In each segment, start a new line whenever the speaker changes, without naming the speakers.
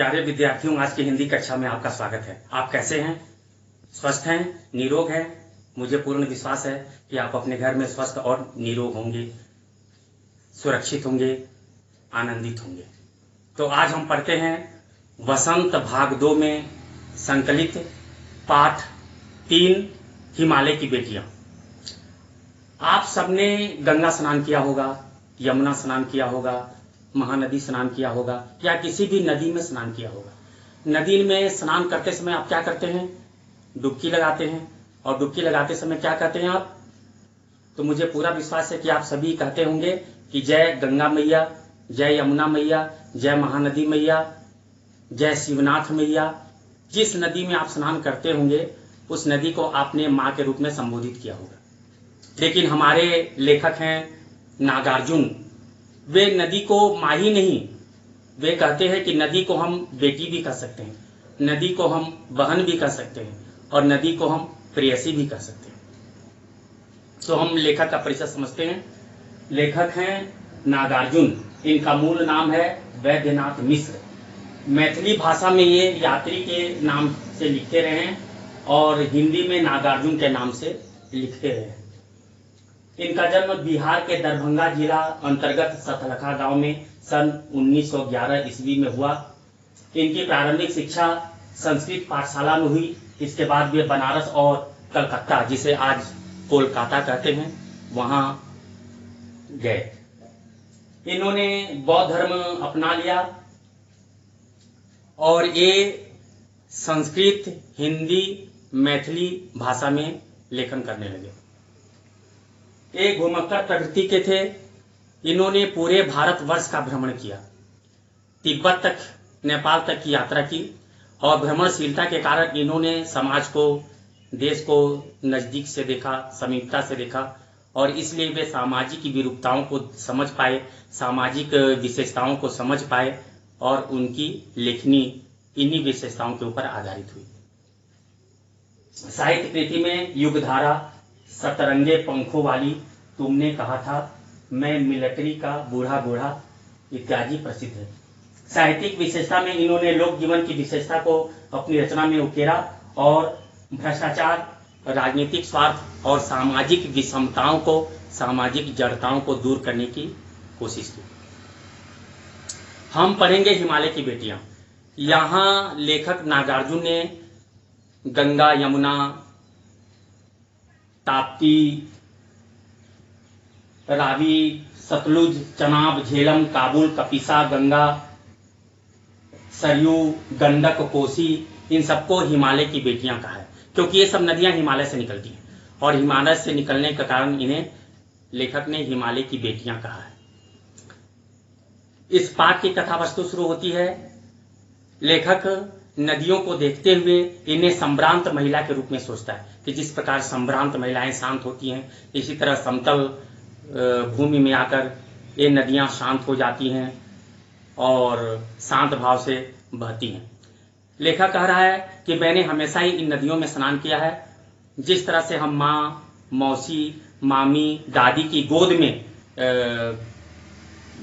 प्यारे विद्यार्थियों, आज की हिंदी कक्षा में आपका स्वागत है। आप कैसे हैं? स्वस्थ हैं? निरोग हैं? मुझे पूर्ण विश्वास है कि आप अपने घर में स्वस्थ और निरोग होंगे, सुरक्षित होंगे, आनंदित होंगे। तो आज हम पढ़ते हैं वसंत भाग 2 में संकलित पाठ 3 हिमालय की बेटियां। आप सबने गंगा स्नान किया होगा, यमुना स्नान किया होगा, महानदी स्नान किया होगा या किसी भी नदी में स्नान किया होगा। नदी में स्नान करते समय आप क्या करते हैं? डुबकी लगाते हैं। और डुबकी लगाते समय क्या कहते हैं आप? तो मुझे पूरा विश्वास है कि आप सभी कहते होंगे कि जय गंगा मैया, जय यमुना मैया, जय महानदी मैया, जय शिवनाथ मैया। जिस नदी में आप स्नान करते होंगे उस नदी को आपने माँ के रूप में संबोधित किया होगा। लेकिन हमारे लेखक हैं नागार्जुन, वे नदी को माँ ही नहीं, वे कहते हैं कि नदी को हम बेटी भी कह सकते हैं, नदी को हम बहन भी कह सकते हैं और नदी को हम प्रेयसी भी कह सकते हैं। तो हम लेखक का परिचय समझते हैं। लेखक हैं नागार्जुन, इनका मूल नाम है वैद्यनाथ मिश्र। मैथिली भाषा में ये यात्री के नाम से लिखते रहे हैं और हिंदी में नागार्जुन के नाम से लिखते रहे हैं। इनका जन्म बिहार के दरभंगा जिला अंतर्गत सतलखा गांव में सन 1911 ईस्वी में हुआ। इनकी प्रारंभिक शिक्षा संस्कृत पाठशाला में हुई। इसके बाद वे बनारस और कलकत्ता, जिसे आज कोलकाता कहते हैं, वहां गए। इन्होंने बौद्ध धर्म अपना लिया और ये संस्कृत, हिंदी, मैथिली भाषा में लेखन करने लगे। एक घुमक्कड़ प्रकृति के थे। इन्होंने पूरे भारतवर्ष का भ्रमण किया, तिब्बत तक, नेपाल तक की यात्रा की और भ्रमणशीलता के कारण इन्होंने समाज को, देश को नजदीक से देखा, समीपता से देखा और इसलिए वे सामाजिक विरूपताओं को समझ पाए, सामाजिक विशेषताओं को समझ पाए और उनकी लेखनी इन्हीं विशेषताओं के ऊपर आधारित हुई। साहित्य कृति में युगधारा, सतरंगे पंखों वाली, तुमने कहा था, मैं मिलिट्री का बूढ़ा बूढ़ा इत्यादि प्रसिद्ध है। साहित्यिक विशेषता में इन्होंने लोक जीवन की विशेषता को अपनी रचना में उकेरा और भ्रष्टाचार, राजनीतिक स्वार्थ और सामाजिक विषमताओं को, सामाजिक जड़ताओं को दूर करने की कोशिश की। हम पढ़ेंगे हिमालय की बेटियां। यहाँ लेखक नागार्जुन ने गंगा, यमुना, ताप्ती, रावी, सतलुज, चनाब, झेलम, काबुल, कपिसा, गंगा, सरयू, गंडक, कोसी, इन सबको हिमालय की बेटियां कहा है क्योंकि ये सब नदियां हिमालय से निकलती हैं और हिमालय से निकलने के कारण इन्हें लेखक ने हिमालय की बेटियां कहा है। इस पाठ की कथा वस्तु शुरू होती है। लेखक नदियों को देखते हुए इन्हें संभ्रांत महिला के रूप में सोचता है कि जिस प्रकार संभ्रांत महिलाएं शांत होती हैं, इसी तरह समतल भूमि में आकर ये नदियां शांत हो जाती हैं और शांत भाव से बहती हैं। लेखक कह रहा है कि मैंने हमेशा ही इन नदियों में स्नान किया है। जिस तरह से हम माँ, मौसी, मामी, दादी की गोद में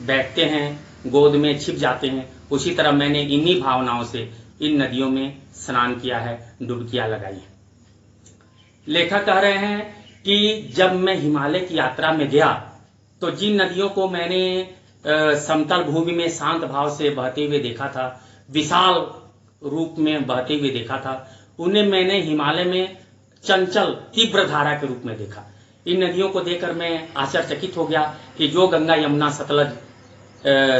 बैठते हैं, गोद में छिप जाते हैं, उसी तरह मैंने इन्हीं भावनाओं से इन नदियों में स्नान किया है, डुबकियां लगाई है। लेखक कह रहे हैं कि जब मैं हिमालय की यात्रा में गया तो जिन नदियों को मैंने समतल भूमि में शांत भाव से बहते हुए देखा था, विशाल रूप में बहते हुए देखा था, उन्हें मैंने हिमालय में चंचल तीव्र धारा के रूप में देखा। इन नदियों को देखकर मैं आश्चर्यचकित हो गया कि जो गंगा, यमुना, सतलज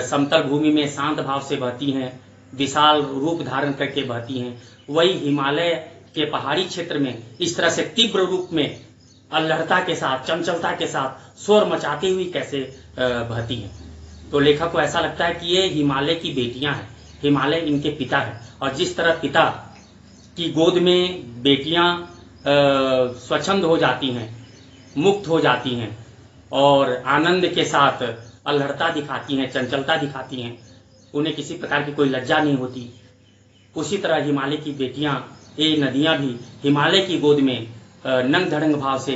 समतल भूमि में शांत भाव से बहती हैं, विशाल रूप धारण करके बहती हैं, वही हिमालय के पहाड़ी क्षेत्र में इस तरह से तीव्र रूप में अल्लढ़ता के साथ, चंचलता के साथ शोर मचाती हुई कैसे बहती हैं। तो लेखक को ऐसा लगता है कि ये हिमालय की बेटियां हैं, हिमालय इनके पिता है और जिस तरह पिता की गोद में बेटियां स्वच्छंद हो जाती हैं, मुक्त हो जाती हैं और आनंद के साथ अल्लढ़ता दिखाती हैं, चंचलता दिखाती हैं, उन्हें किसी प्रकार की कोई लज्जा नहीं होती, उसी तरह हिमालय की बेटियां, ये नदियां भी हिमालय की गोद में नंग धड़ंग भाव से,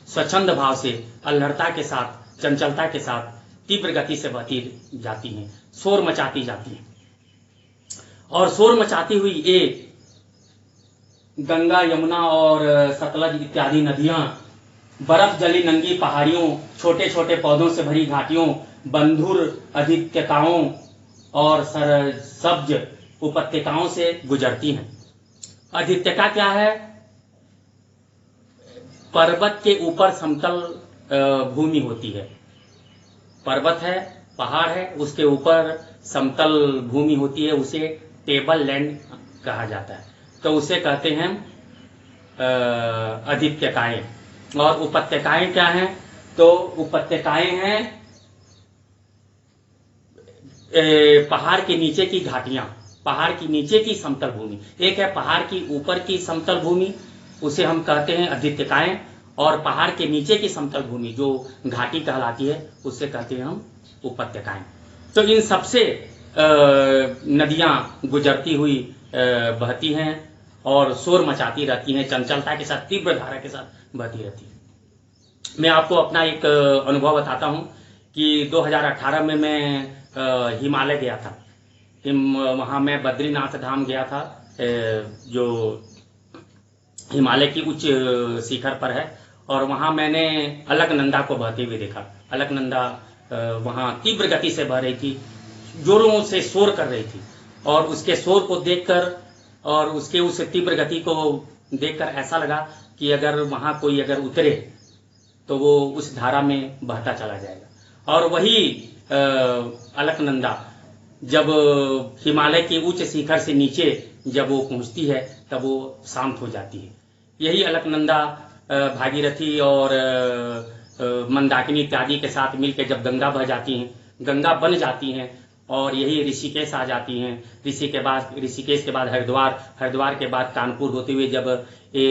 स्वच्छंद भाव से, अल्लढ़ता के साथ, चंचलता के साथ तीव्र गति से बहती जाती हैं, शोर मचाती जाती हैं। और शोर मचाती हुई ये गंगा, यमुना और सतलज इत्यादि नदियां, बर्फ जली नंगी पहाड़ियों, छोटे छोटे पौधों से भरी घाटियों, बंधुर अधित्यकाओं और सरसब्ज उपत्यकाओं से गुजरती हैं। अधित्यका क्या है? पर्वत के ऊपर समतल भूमि होती है। पर्वत है, पहाड़ है, उसके ऊपर समतल भूमि होती है, उसे टेबल लैंड कहा जाता है। तो उसे कहते हैं अधित्यकाएं। और उपत्यकाएं क्या हैं? तो उपत्यकाएं हैं पहाड़ के नीचे की घाटियां, पहाड़ की नीचे की समतल भूमि। एक है पहाड़ की ऊपर की समतल भूमि, उसे हम कहते हैं अधित्यकाएं, और पहाड़ के नीचे की समतल भूमि जो घाटी कहलाती है उसे कहते हैं हम उपत्यकाएं। तो इन सबसे नदियां गुजरती हुई बहती हैं और शोर मचाती रहती हैं, चंचलता के साथ, तीव्र धारा के साथ बहती रहती है। मैं आपको अपना एक अनुभव बताता हूं कि 2018 में मैं हिमालय गया था। वहां मैं बद्रीनाथ धाम गया था, जो हिमालय की उच्च शिखर पर है, और वहां मैंने अलकनंदा को बहते हुए देखा। अलकनंदा वहां तीव्र गति से बह रही थी, जोरों से शोर कर रही थी, और उसके शोर को देखकर और उसके उस तीव्र गति को देखकर ऐसा लगा कि अगर वहां कोई अगर उतरे तो वो उस धारा में बहता चला जाएगा। और वही अलकनंदा जब हिमालय के उच्च शिखर से नीचे जब वो पहुंचती है तब वो शांत हो जाती है। यही अलकनंदा भागीरथी और मंदाकिनी इत्यादि के साथ मिलकर जब गंगा बह जाती हैं, गंगा बन जाती हैं, और यही ऋषिकेश आ जाती हैं। ऋषिकेश के बाद हरिद्वार, हरिद्वार के बाद कानपुर होते हुए जब ये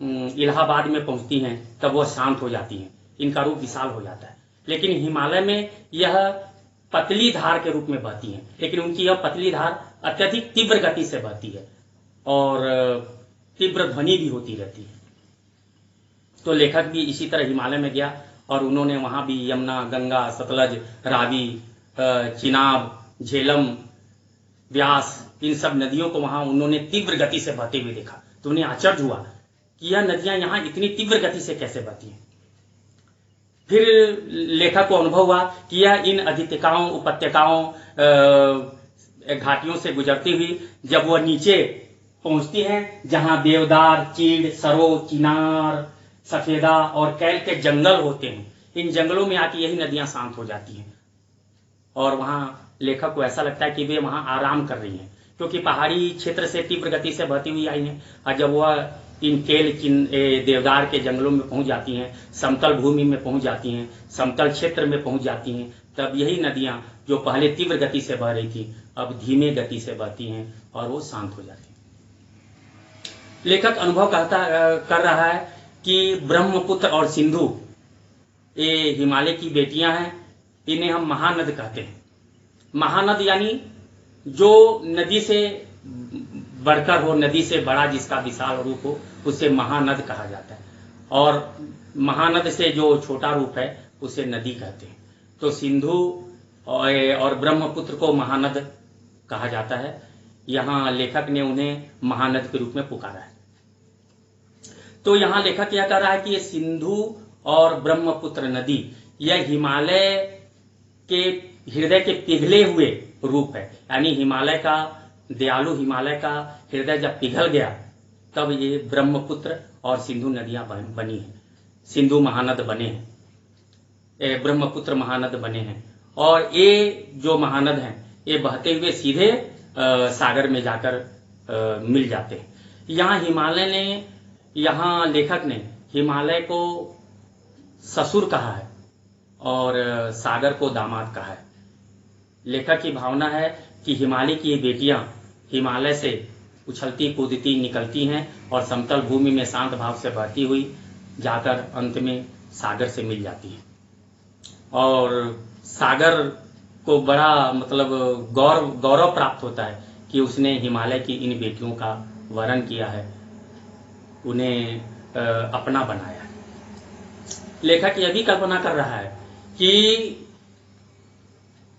इलाहाबाद में पहुंचती हैं तब वह शांत हो जाती हैं, इनका रूप विशाल हो जाता है। लेकिन हिमालय में यह पतली धार के रूप में बहती हैं, लेकिन उनकी यह पतली धार अत्यधिक तीव्र गति से बहती है और तीव्र ध्वनि भी होती रहती है। तो लेखक भी इसी तरह हिमालय में गया और उन्होंने वहां भी यमुना, गंगा, सतलज, रावी, चिनाब, झेलम, व्यास, इन सब नदियों को वहां उन्होंने तीव्र गति से बहते हुए देखा। तो उन्हें आश्चर्य हुआ कि यह नदियां यहां इतनी तीव्र गति से कैसे बहती हैं। फिर लेखक को अनुभव हुआ कि यह इन अधित्यकाओं, उपत्यकाओं, घाटियों से गुजरती हुई जब वह नीचे पहुंचती हैं, जहां देवदार, चीड़, सरो, चिनार, सफेदा और कैल के जंगल होते हैं, इन जंगलों में आके यही नदियां शांत हो जाती हैं। और वहां लेखक को ऐसा लगता है कि वे वहां आराम कर रही हैं, क्योंकि पहाड़ी क्षेत्र से तीव्र गति से बहती हुई आई हैं। और जब वह इन केल, देवदार के जंगलों में पहुंच जाती हैं, समतल भूमि में पहुंच जाती हैं, समतल क्षेत्र में पहुंच जाती हैं, तब यही नदियां जो पहले तीव्र गति से बह रही थी अब धीमे गति से बहती हैं और वो शांत हो जाती हैं। लेखक अनुभव कर रहा है कि ब्रह्मपुत्र और सिंधु ये हिमालय की बेटियां हैं, इन्हें हम महानद कहते हैं। महानद यानी जो नदी से बढ़कर हो, नदी से बड़ा जिसका विशाल रूप हो, उसे महानद कहा जाता है। और महानद से जो छोटा रूप है उसे नदी कहते हैं। तो सिंधु और ब्रह्मपुत्र को महानद कहा जाता है। यहाँ लेखक ने उन्हें महानद के रूप में पुकारा है। तो यहाँ लेखक यह कह रहा है कि ये सिंधु और ब्रह्मपुत्र नदी यह हिमालय के हृदय के पिघले हुए रूप है। यानी हिमालय का, दयालु हिमालय का हृदय जब पिघल गया तब ये ब्रह्मपुत्र और सिंधु नदियां बनी हैं, सिंधु महानद बने हैं, ब्रह्मपुत्र महानद बने हैं। और ये जो महानद हैं ये बहते हुए सीधे सागर में जाकर मिल जाते हैं। यहाँ लेखक ने हिमालय को ससुर कहा है और सागर को दामाद कहा है। लेखक की भावना है कि हिमालय की ये बेटियां हिमालय से उछलती कूदती निकलती हैं और समतल भूमि में शांत भाव से बहती हुई जाकर अंत में सागर से मिल जाती हैं। और सागर को बड़ा मतलब गौरव प्राप्त होता है कि उसने हिमालय की इन बेटियों का वरण किया है, उन्हें अपना बनाया है। लेखक यह भी कल्पना कर रहा है कि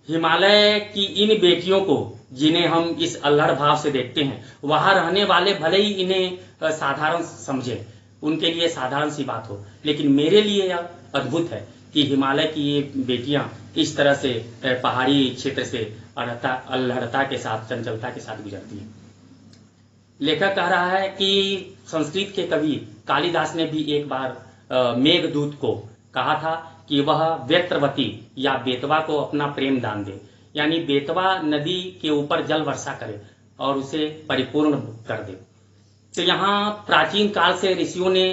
हिमालय की इन बेटियों को, जिन्हें हम इस अल्हड़ भाव से देखते हैं, वहां रहने वाले भले ही इन्हें साधारण समझे, उनके लिए साधारण सी बात हो, लेकिन मेरे लिए यह अद्भुत है कि हिमालय की ये बेटियां इस तरह से पहाड़ी क्षेत्र से अल्हड़ता के साथ, चंचलता के साथ गुजरती हैं। लेखक कह रहा है कि संस्कृत के कवि कालिदास ने भी एक बार मेघदूत को कहा था कि वह व्यत्रवती या बेतवा को अपना प्रेम दान दे, यानी बेतवा नदी के ऊपर जल वर्षा करे और उसे परिपूर्ण कर दे। तो यहाँ प्राचीन काल से ऋषियों ने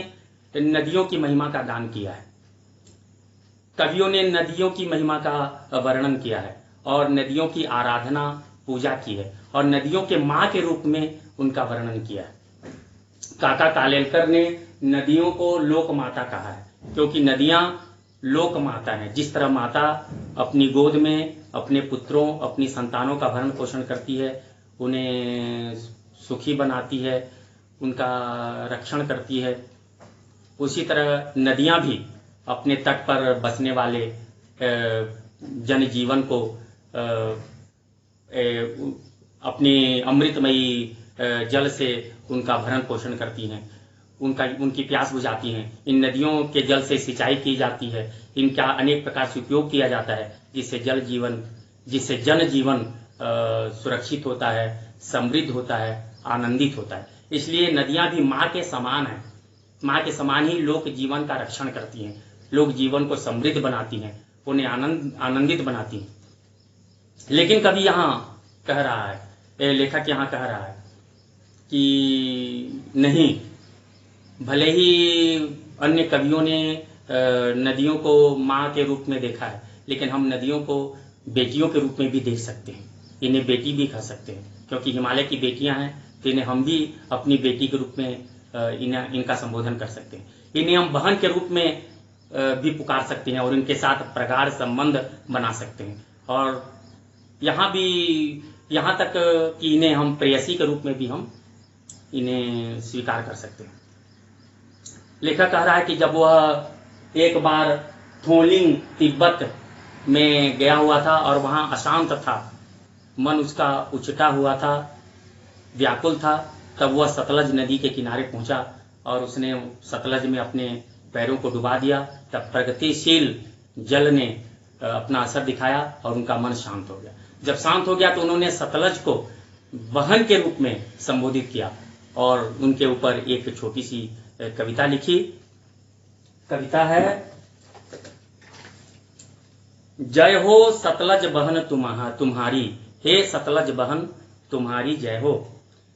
नदियों की महिमा का गान किया है, कवियों ने नदियों की महिमा का वर्णन किया है और नदियों की आराधना पूजा की है और नदियों के माँ के रूप में उनका वर्णन किया है। काका कालेलकर ने नदियों को लोक माता कहा है, क्योंकि नदियां लोक माता हैं। जिस तरह माता अपनी गोद में अपने पुत्रों, अपनी संतानों का भरण पोषण करती है, उन्हें सुखी बनाती है, उनका रक्षण करती है, उसी तरह नदियां भी अपने तट पर बसने वाले जनजीवन को अपनी अमृतमयी जल से उनका भरण पोषण करती हैं, उनकी प्यास बुझाती हैं। इन नदियों के जल से सिंचाई की जाती है, इनका अनेक प्रकार से उपयोग किया जाता है, जिससे जन जीवन सुरक्षित होता है, समृद्ध होता है, आनंदित होता है। इसलिए नदियां भी माँ के समान हैं, माँ के समान ही लोक जीवन का रक्षण करती हैं, लोक जीवन को समृद्ध बनाती हैं, उन्हें आनंदित बनाती हैं। लेकिन कभी यहाँ कह रहा है, लेखक यहाँ कह रहा है कि नहीं, भले ही अन्य कवियों ने नदियों को माँ के रूप में देखा है, लेकिन हम नदियों को बेटियों के रूप में भी देख सकते हैं, इन्हें बेटी भी कह सकते हैं, क्योंकि हिमालय की बेटियां हैं, तो इन्हें हम भी अपनी बेटी के रूप में इनका संबोधन कर सकते हैं। इन्हें हम बहन के रूप में भी पुकार सकते हैं और इनके साथ प्रगाढ़ संबंध बना सकते हैं, और यहाँ तक कि इन्हें हम प्रेयसी के रूप में भी हम इन्हें स्वीकार कर सकते हैं। लेखक कह रहा है कि जब वह एक बार थोलिंग तिब्बत में गया हुआ था और वहाँ अशांत था, मन उसका उचटा हुआ था, व्याकुल था, तब वह सतलज नदी के किनारे पहुंचा और उसने सतलज में अपने पैरों को डुबा दिया। तब प्रगतिशील जल ने अपना असर दिखाया और उनका मन शांत हो गया। जब शांत हो गया तो उन्होंने सतलज को बहन के रूप में संबोधित किया और उनके ऊपर एक छोटी सी कविता लिखी। कविता है, जय हो सतलज बहन तुम्हारी, हे सतलज बहन तुम्हारी जय हो।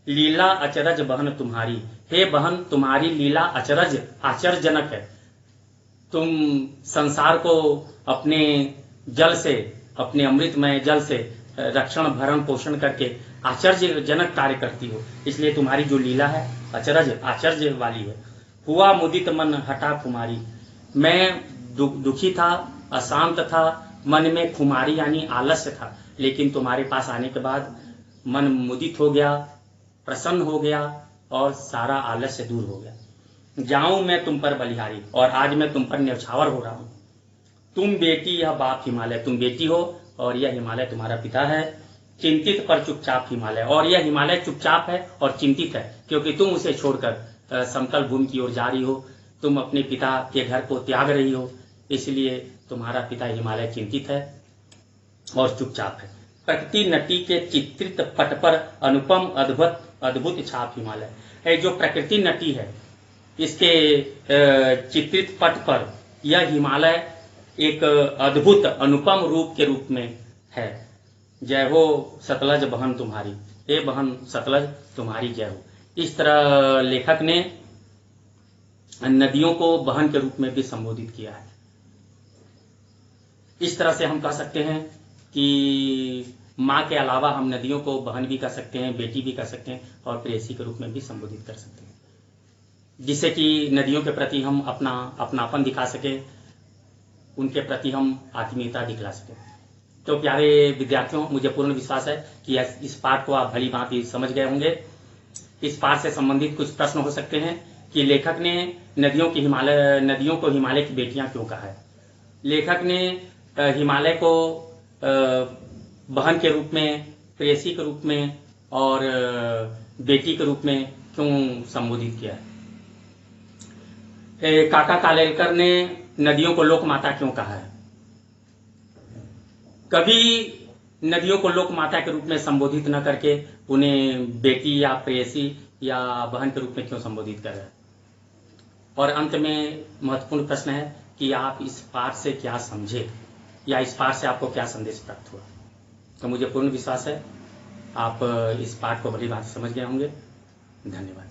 लीला अचरज बहन तुम्हारी, हे बहन तुम्हारी लीला अचरज आश्चर्यजनक है। तुम संसार को अपने जल से, अपने अमृतमय जल से रक्षण भरण पोषण करके आश्चर्यजनक कार्य करती हो, इसलिए तुम्हारी जो लीला है आश्चर्य वाली है। हुआ मुदित मन हटा खुमारी, मैं दुखी था, अशांत था, मन में खुमारी यानी आलस्य था, लेकिन तुम्हारे पास आने के बाद मन मुदित हो गया, प्रसन्न हो गया और सारा आलस्य दूर हो गया। जाऊं मैं तुम पर बलिहारी, और आज मैं तुम पर न्यौछावर हो रहा हूं। तुम बेटी यह बाप हिमालय, तुम बेटी हो और यह हिमालय तुम्हारा पिता है। चिंतित पर चुपचाप हिमालय, और यह हिमालय चुपचाप है और चिंतित है, क्योंकि तुम उसे छोड़कर समतल भूमि की ओर जा रही हो, तुम अपने पिता के घर को त्याग रही हो, इसलिए तुम्हारा पिता हिमालय चिंतित है और चुपचाप है। प्रकृति नटी के चित्रित पट पर अनुपम अद्भुत छाप हिमालय है। जो प्रकृति नटी है, इसके चित्रित पट पर यह हिमालय एक अद्भुत अनुपम रूप के रूप में है। जय हो सतलज बहन तुम्हारी, हे बहन सतलज तुम्हारी जय हो। इस तरह लेखक ने नदियों को बहन के रूप में भी संबोधित किया है। इस तरह से हम कह सकते हैं कि माँ के अलावा हम नदियों को बहन भी कह सकते हैं, बेटी भी कह सकते हैं और प्रेयसी के रूप में भी संबोधित कर सकते हैं, जिससे कि नदियों के प्रति हम अपनापन दिखा सके, उनके प्रति हम आत्मीयता दिखला सके। तो प्यारे विद्यार्थियों, मुझे पूर्ण विश्वास है कि इस पाठ को आप भली भांति समझ गए होंगे। इस पाठ से संबंधित कुछ प्रश्न हो सकते हैं कि लेखक ने नदियों को हिमालय की बेटियां क्यों कहा है। लेखक ने हिमालय को बहन के रूप में, प्रेयसी के रूप में और बेटी के रूप में क्यों संबोधित किया है? काका कालेलकर ने नदियों को लोक माता क्यों कहा है? कभी नदियों को लोक माता के रूप में संबोधित न करके उन्हें बेटी या प्रेयसी या बहन के रूप में क्यों संबोधित कर रहे हैं? और अंत में महत्वपूर्ण प्रश्न है कि आप इस पाठ से क्या समझे या इस पाठ से आपको क्या संदेश प्राप्त हुआ? तो मुझे पूर्ण विश्वास है आप इस पाठ को भली भांति समझ गए होंगे। धन्यवाद।